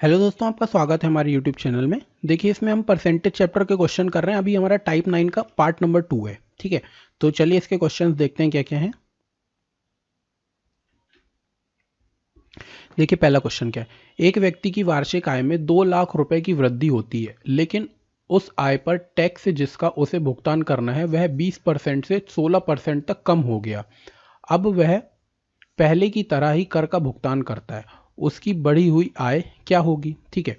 Hello दोस्तों, आपका स्वागत है हमारे यूट्यूब चैनल में। देखिए, इसमें हम परसेंटेज चैप्टर के क्वेश्चन कर रहे हैं। अभी हमारा टाइप 9 का पार्ट नंबर 2 है। ठीक है, तो चलिए इसके क्वेश्चंस देखते हैं क्या क्या हैं। देखिए, पहला क्वेश्चन क्या है। एक व्यक्ति की वार्षिक आय में 2 लाख रुपए की वृद्धि होती है, लेकिन उस आय पर टैक्स जिसका उसे भुगतान करना है वह 20% से 16% तक कम हो गया। अब वह पहले की तरह ही कर का भुगतान करता है। उसकी बढ़ी हुई आय क्या होगी। ठीक है,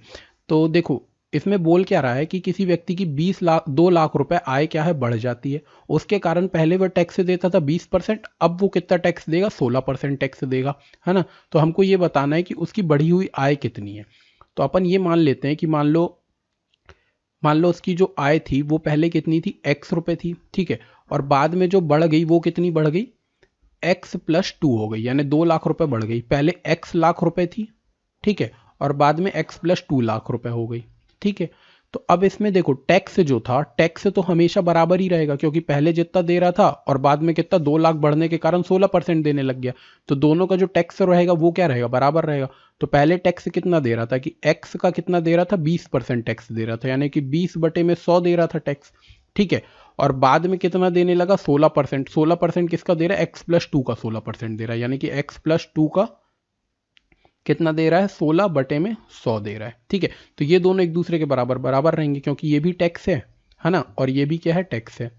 तो देखो, इसमें बोल क्या रहा है कि किसी व्यक्ति की 2 लाख रुपए आय क्या है, बढ़ जाती है। उसके कारण पहले वह टैक्स देता था 20%, अब वो कितना टैक्स देगा, 16% टैक्स देगा, है ना। तो हमको ये बताना है कि उसकी बढ़ी हुई आय कितनी है। तो अपन ये मान लेते हैं कि मान लो उसकी जो आय थी वो पहले कितनी थी, x रुपए थी। ठीक है, और बाद में जो बढ़ गई वो कितनी बढ़ गई, x+2 हो गई, यानी 2 लाख रुपए बढ़ गई। पहले x लाख रुपए थी, ठीक है, और बाद में x+2 लाख रुपए हो गई। ठीक है, तो अब इसमें देखो, टैक्स जो था, टैक्स तो हमेशा बराबर ही रहेगा, क्योंकि पहले जितना दे रहा था और बाद में कितना, 2 लाख बढ़ने के कारण 16% देने लग गया। तो दोनों का जो टैक्स रहेगा वो क्या रहेगा, बराबर रहेगा। तो पहले टैक्स कितना दे रहा था कि x का कितना दे रहा था, 20% टैक्स दे रहा था, यानी कि 20/100 दे रहा था टैक्स। ठीक है, और बाद में कितना देने लगा, 16%। 16% किसका दे रहा है, x+2 का 16% दे रहा है, यानी कि x+2 का कितना दे रहा है, 16/100 दे रहा है। ठीक है, तो ये दोनों एक दूसरे के बराबर बराबर रहेंगे, क्योंकि ये भी टैक्स है ना, और ये भी क्या है, टैक्स है।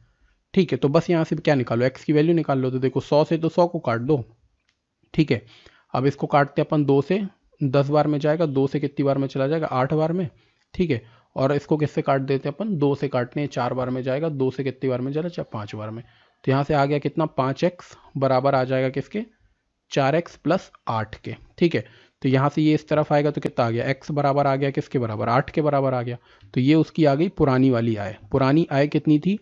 ठीक है, तो बस यहाँ से क्या निकालो, x की वैल्यू निकाल लो। तो देखो, 100 से तो 100 को काट दो। ठीक है, अब इसको काटते अपन 2 से, 10 बार में जाएगा, 2 से कितनी बार में चला जाएगा, 8 बार में। ठीक है, और इसको किससे काट देते हैं अपन, 2 से काटने हैं, 4 बार में जाएगा, 2 से कितनी बार में जा रहा है, 5 बार में। तो यहाँ से आ गया कितना, 5x बराबर आ जाएगा किसके, 4x+8 के। ठीक है, तो यहाँ से ये इस तरफ आएगा तो कितना आ गया, x बराबर आ गया किसके बराबर, 8 के बराबर आ गया। तो ये उसकी आ गई पुरानी वाली आय। पुरानी आय कितनी थी,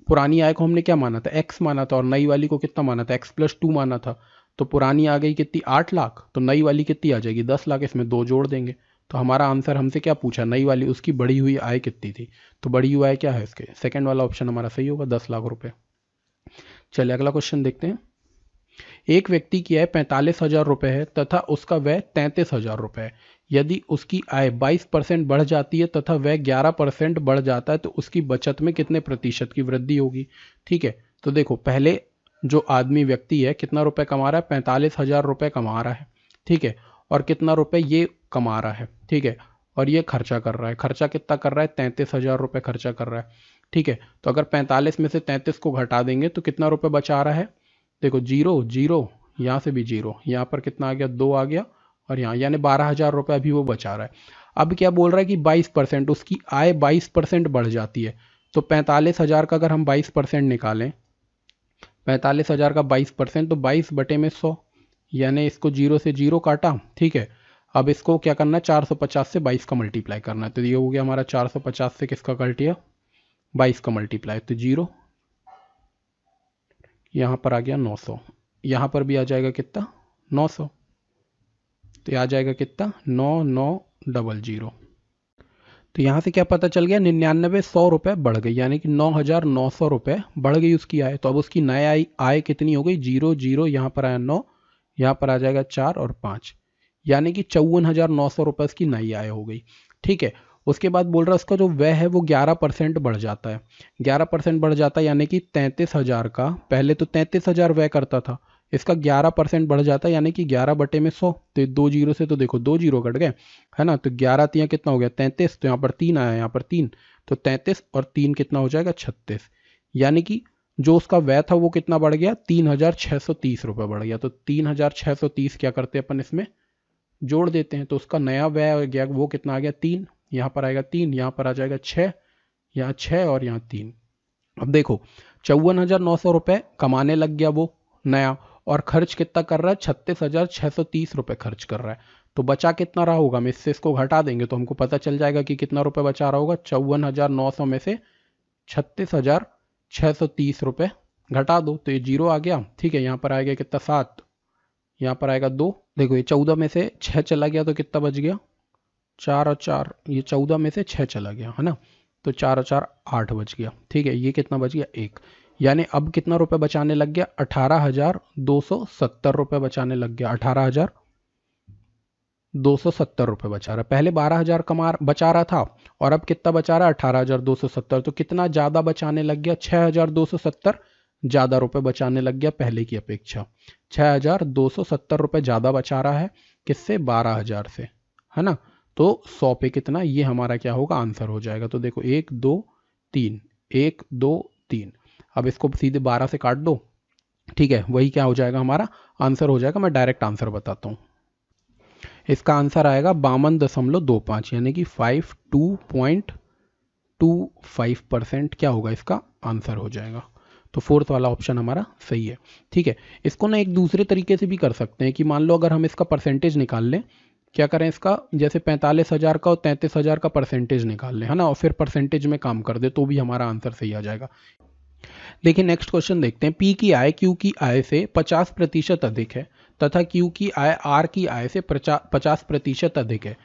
पुरानी आय को हमने क्या माना था, x माना था, और नई वाली को कितना माना था, x+2 माना था। तो पुरानी आ गई कितनी, 8 लाख, तो नई वाली कितनी आ जाएगी, 10 लाख। इसमें 2 जोड़ देंगे। तो हमारा आंसर हमसे क्या पूछा, नई वाली उसकी बढ़ी हुई आय कितनी थी। तो बढ़ी हुई आय क्या है इसके, सेकंड वाला ऑप्शन हमारा सही होगा, 10 लाख रुपए। चलिए अगला क्वेश्चन देखते हैं। एक व्यक्ति की आय 45,000 रुपए है तथा उसका व्यय 33,000 रुपए है। यदि उसकी आय 22% बढ़ जाती है तथा व्यय 11% बढ़ जाता है तो उसकी बचत में कितने प्रतिशत की वृद्धि होगी। ठीक है, तो देखो, पहले जो आदमी व्यक्ति है कितना रुपए कमा रहा है, 45,000 रुपए कमा रहा है। ठीक है, और कितना रुपए ये कमा रहा है। ठीक है, और ये खर्चा कर रहा है, खर्चा कितना कर रहा है, 33,000 रुपए खर्चा कर रहा है। ठीक है, तो अगर 45 में से 33 को घटा देंगे तो कितना रुपए बचा रहा है, देखो, जीरो जीरो, यहाँ से भी जीरो, यहाँ पर कितना आ गया, 2 आ गया, और यहाँ यानी 12,000 रुपये अभी वो बचा रहा है। अब क्या बोल रहा है कि 22%, उसकी आय 22% बढ़ जाती है। तो 45,000 का अगर हम 22% निकालें, 45,000 का 22%, तो 22/100, यानी इसको जीरो से जीरो काटा। ठीक है, अब इसको क्या करना है, 450 से 22 का मल्टीप्लाई करना है। तो ये हो गया हमारा 450 से किसका कट गया, 22 का मल्टीप्लाई, तो जीरो, यहाँ पर आ गया 900, यहाँ पर भी आ जाएगा कितना, 900। तो ये आ जाएगा कितना, 9900। तो यहाँ से क्या पता चल गया, 99,100 रुपये बढ़ गई, यानी कि 9,900 रुपये बढ़ गई उसकी आय। तो अब उसकी नई आय कितनी हो गई, जीरो जीरो, यहाँ पर आया 9, यहाँ पर आ जाएगा 4 और 5, यानी कि 54,900 रुपये उसकी नई आय हो गई। ठीक है, उसके बाद बोल रहा है उसका जो व्यय है वो 11% बढ़ जाता है। 11% बढ़ जाता है, यानी कि 33,000 का, पहले तो 33,000 व्यय करता था, इसका 11% बढ़ जाता है, यानी कि 11/100। तो 2 जीरो से तो देखो 2 जीरो कट गए, है ना। तो 11 तिया कितना हो गया, 33, तो यहाँ पर 3 आया, यहाँ पर 3, तो 33 और 3 कितना हो जाएगा, 36। यानी कि जो उसका व्यय था वो कितना बढ़ गया, 3,630 रुपये बढ़ गया। तो 3,630 क्या करते हैं अपन, इसमें जोड़ देते हैं। तो उसका नया व्यय गया वो कितना आ गया, 3, यहाँ पर आएगा 3, यहाँ पर आ जाएगा 6, यहाँ 6 और यहाँ 3। अब देखो, 54,900 रुपये कमाने लग गया वो नया, और खर्च कितना कर रहा है, 36,630 रुपये खर्च कर रहा है। तो बचा कितना रहा होगा, हम इससे इसको घटा देंगे तो हमको पता चल जाएगा कि कितना रुपये बचा रहा होगा। 54,900 में से 36,630 रुपये घटा दो तो ये जीरो आ गया। ठीक है, यहाँ पर आएगा कितना, 7, यहाँ पर आएगा 2। देखो, ये 14 में से 6 चला गया तो कितना बच गया, 4 और 4, ये 14 में से 6 चला गया, है ना। तो 4 और 4 8 बच गया। ठीक है, ये कितना बच गया, 1। यानी अब कितना रुपए बचाने लग गया, 18,270 रुपये बचाने लग गया, ₹270 बचा रहा है। पहले 12,000 बचा रहा था और अब कितना बचा रहा है? 18,270। तो कितना ज़्यादा बचाने लग गया? 6,270 ज़्यादा रुपए बचाने लग गया पहले की अपेक्षा। 6,270 रुपये ज़्यादा बचा रहा है किससे? 12,000 से, है ना। तो 100 पे कितना? ये हमारा क्या होगा? आंसर हो जाएगा। तो देखो 1 2 3, 1 2 3। अब इसको सीधे 12 से काट दो, ठीक है, वही क्या हो जाएगा? हमारा आंसर हो जाएगा। मैं डायरेक्ट आंसर बताता हूँ। इसका आंसर आएगा 52.25, यानी कि 52.25% क्या होगा? इसका आंसर हो जाएगा। तो फोर्थ वाला ऑप्शन हमारा सही है, ठीक है। इसको ना एक दूसरे तरीके से भी कर सकते हैं कि मान लो अगर हम इसका परसेंटेज निकाल लें, क्या करें इसका, जैसे 45,000 का और 33,000 का परसेंटेज निकाल लें, है ना, और फिर परसेंटेज में काम कर दे तो भी हमारा आंसर सही आ जाएगा। देखिए नेक्स्ट क्वेश्चन देखते हैं। पी की आय क्यू की आय से 50% अधिक है तथा क्यू की आय आर की आय से 50% अधिक है,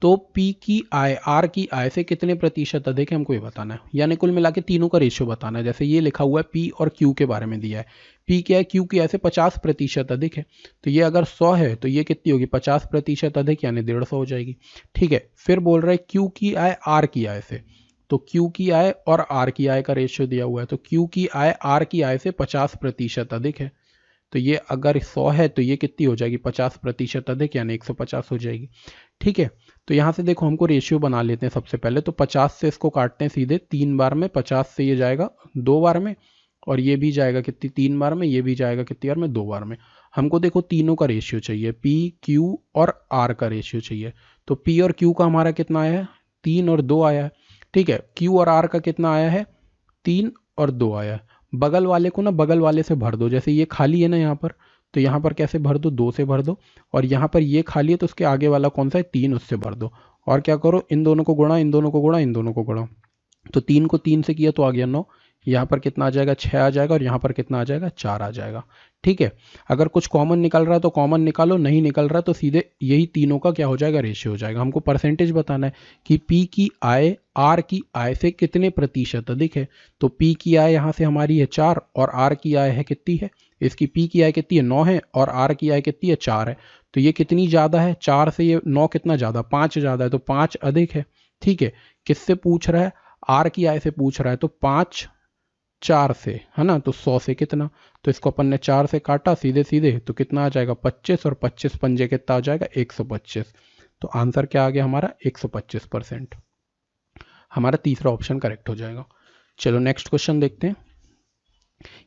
तो पी की आय आर की आय से कितने प्रतिशत अधिक है हमको ये बताना है। यानी कुल मिला के तीनों का रेशियो बताना है। जैसे ये लिखा हुआ है पी और क्यू के बारे में दिया है। पी की आय क्यू की आय से 50% अधिक है, तो ये अगर 100 है तो ये कितनी होगी? 50% अधिक, यानी 150 हो जाएगी, ठीक है। फिर बोल रहा है क्यू की आय आर की आय से, तो क्यू की आय और आर की आय का रेशियो दिया हुआ है, तो क्यू की आय आर की आय से 50% अधिक है, तो ये अगर 100 है तो ये कितनी हो जाएगी? 50% अधिक, यानी 150 हो जाएगी, ठीक है। तो यहाँ से देखो हमको रेशियो बना लेते हैं सबसे पहले। तो 50 से इसको काटते हैं सीधे 3 बार में, 50 से ये जाएगा 2 बार में, और ये भी जाएगा कितनी? 3 बार में, ये भी जाएगा कितनी बार में? 2 बार में। हमको देखो तीनों का रेशियो चाहिए, पी क्यू और आर का रेशियो चाहिए। तो पी और क्यू का हमारा कितना आया है? 3 और 2 आया है, ठीक है। क्यू और आर का कितना आया है? 3 और 2 आया है। बगल वाले को ना बगल वाले से भर दो। जैसे ये खाली है ना यहाँ पर, तो यहाँ पर कैसे भर दो? 2 से भर दो। और यहाँ पर ये खाली है तो उसके आगे वाला कौन सा है? 3, उससे भर दो। और क्या करो? इन दोनों को गुणा, इन दोनों को गुणा, इन दोनों को गुणा। तो 3 को 3 से किया तो आ गया 9। यहाँ पर कितना आ जाएगा? 6 आ जाएगा, और यहाँ पर कितना आ जाएगा? 4 आ जाएगा, ठीक है। अगर कुछ कॉमन निकल रहा है तो कॉमन निकालो, नहीं निकल रहा तो सीधे यही तीनों का क्या हो जाएगा? रेशियो हो जाएगा। हमको परसेंटेज बताना है कि पी की आय आर की आय से कितने प्रतिशत अधिक है। तो पी की आय यहाँ से हमारी है 4, और आर की आय है कितनी है? इसकी पी की आय कितनी है? 9 है, और आर की आय कितनी है? 4 है। तो ये कितनी ज़्यादा है? 4 से ये 9 कितना ज़्यादा? 5 ज़्यादा है, तो 5 अधिक है, ठीक है। किससे पूछ रहा है? आर की आय से पूछ रहा है, तो 5 4 से, है ना, तो 100 से कितना? तो इसको अपन ने 4 से काटा सीधे सीधे, तो कितना आ जाएगा? 25, और 25 पंजे कितना आ जाएगा? 125। तो आंसर क्या आ गया हमारा? 125%। हमारा तीसरा ऑप्शन करेक्ट हो जाएगा। चलो नेक्स्ट क्वेश्चन देखते हैं।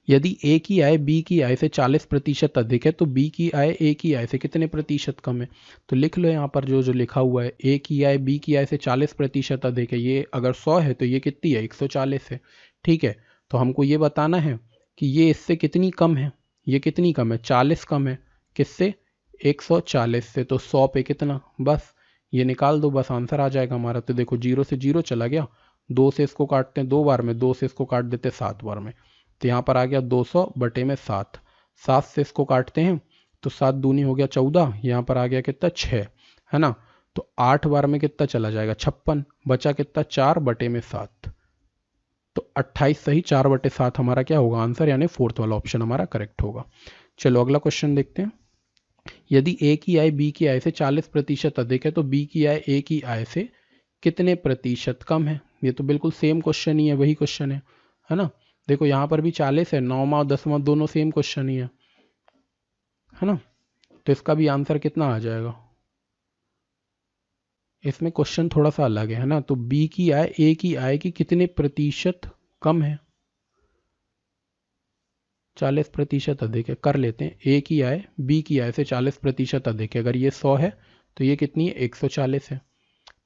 यदि ए की आय बी की आय से 40% अधिक है तो बी की आय ए की आय से कितने प्रतिशत कम है? तो लिख लो यहाँ पर जो जो लिखा हुआ है, ए की आय बी की आय से 40% अधिक है। ये अगर 100 है तो ये कितनी है? 140 है, ठीक है। तो हमको ये बताना है कि ये इससे कितनी कम है। ये कितनी कम है? 40 कम है। किससे? 140 से। तो 100 पे कितना? बस ये निकाल दो, बस आंसर आ जाएगा हमारा। तो देखो 0 से 0 चला गया, 2 से इसको काटते हैं 2 बार में, 2 से इसको काट देते 7 बार में, तो यहाँ पर आ गया 200/7। 7 से इसको काटते हैं तो 7 दूनी हो गया 14, यहाँ पर आ गया कितना? 6, है ना। तो 8 बार में कितना चला जाएगा? 56, बचा कितना? 4/7। तो 28 सही, 4/7 हमारा क्या होगा? आंसर, यानी फोर्थ वाला ऑप्शन हमारा करेक्ट होगा। चलो अगला क्वेश्चन देखते हैं। यदि ए की आय बी की आय से 40% अधिक है तो बी की आय ए की आय से कितने प्रतिशत कम है? ये तो बिल्कुल सेम क्वेश्चन ही है, वही क्वेश्चन है ना। देखो यहाँ पर भी 40 है, 9वां और 10वां दोनों सेम क्वेश्चन ही है ना। तो इसका भी आंसर कितना आ जाएगा? इसमें क्वेश्चन थोड़ा सा अलग है ना। तो बी की आय ए की आय की कितने प्रतिशत कम है? 40% अधिक है। कर लेते हैं, ए की आय बी की आय से 40% अधिक है। अगर ये 100 है तो ये कितनी है? 140 है।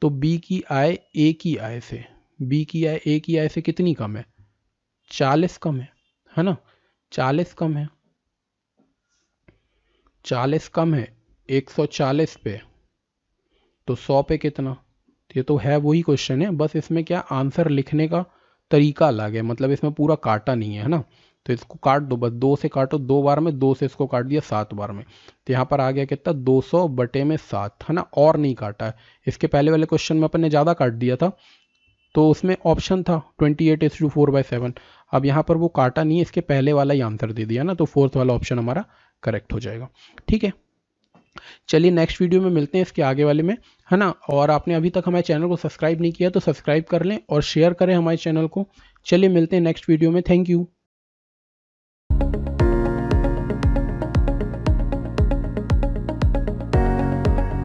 तो बी की आय ए की आय से, बी की आय ए की आय से कितनी कम है? 40 कम है ना। 40 कम है, 40 कम है 140 पे, तो 100 पे कितना? ये तो है वही क्वेश्चन है, बस इसमें क्या आंसर लिखने का तरीका अलग है, मतलब इसमें पूरा काटा नहीं है ना। तो इसको काट दो, बस 2 से काटो 2 बार में, 2 से इसको काट दिया 7 बार में, तो यहाँ पर आ गया कितना? 200/7, है ना। और नहीं काटा है। इसके पहले वाले क्वेश्चन में अपन ने ज़्यादा काट दिया था, तो उसमें ऑप्शन था 28:4/7। अब यहाँ पर वो काटा नहीं है, इसके पहले वाला ही आंसर दे दिया ना, तो फोर्थ वाला ऑप्शन हमारा करेक्ट हो जाएगा, ठीक है। चलिए नेक्स्ट वीडियो में मिलते हैं इसके आगे वाले में, है ना। और आपने अभी तक हमारे चैनल को सब्सक्राइब नहीं किया तो सब्सक्राइब कर लें और शेयर करें हमारे चैनल को। चलिए मिलते हैं नेक्स्ट वीडियो में। Thank you.